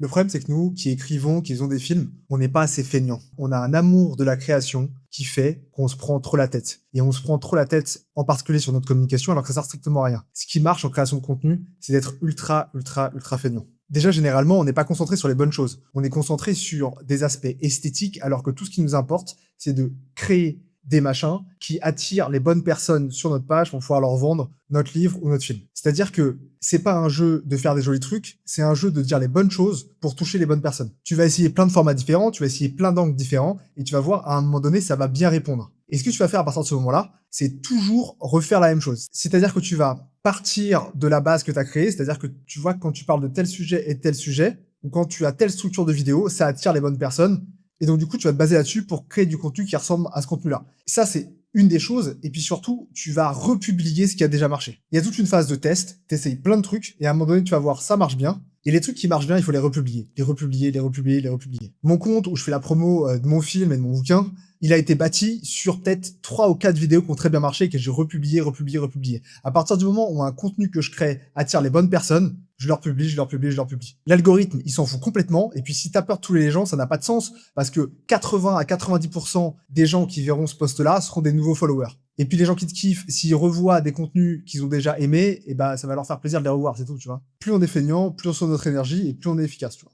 Le problème, c'est que nous, qui écrivons, qui faisons des films, on n'est pas assez feignants. On a un amour de la création qui fait qu'on se prend trop la tête. Et on se prend trop la tête, en particulier sur notre communication, alors que ça sert strictement à rien. Ce qui marche en création de contenu, c'est d'être ultra feignant. Déjà, généralement, on n'est pas concentré sur les bonnes choses. On est concentré sur des aspects esthétiques, alors que tout ce qui nous importe, c'est de créer des machins qui attirent les bonnes personnes sur notre page pour pouvoir leur vendre notre livre ou notre film. C'est-à-dire que c'est pas un jeu de faire des jolis trucs, c'est un jeu de dire les bonnes choses pour toucher les bonnes personnes. Tu vas essayer plein de formats différents, tu vas essayer plein d'angles différents, et tu vas voir, à un moment donné, ça va bien répondre. Et ce que tu vas faire à partir de ce moment-là, c'est toujours refaire la même chose. C'est-à-dire que tu vas partir de la base que tu as créée, c'est-à-dire que tu vois que quand tu parles de tel sujet et tel sujet, ou quand tu as telle structure de vidéo, ça attire les bonnes personnes, et donc, du coup, tu vas te baser là-dessus pour créer du contenu qui ressemble à ce contenu-là. Ça, c'est une des choses. Et puis surtout, tu vas republier ce qui a déjà marché. Il y a toute une phase de test. T'essayes plein de trucs. Et à un moment donné, tu vas voir, ça marche bien. Et les trucs qui marchent bien, il faut les republier. Les republier, les republier, les republier. Mon compte où je fais la promo de mon film et de mon bouquin, il a été bâti sur peut-être 3 ou 4 vidéos qui ont très bien marché et que j'ai republié. À partir du moment où un contenu que je crée attire les bonnes personnes, je leur publie. L'algorithme, il s'en fout complètement. Et puis, si t'as peur de tous les gens, ça n'a pas de sens parce que 80 à 90% des gens qui verront ce post-là seront des nouveaux followers. Et puis, les gens qui te kiffent, s'ils revoient des contenus qu'ils ont déjà aimés, et ben, ça va leur faire plaisir de les revoir, c'est tout, tu vois. Plus on est feignant, plus on sort notre énergie et plus on est efficace, tu vois.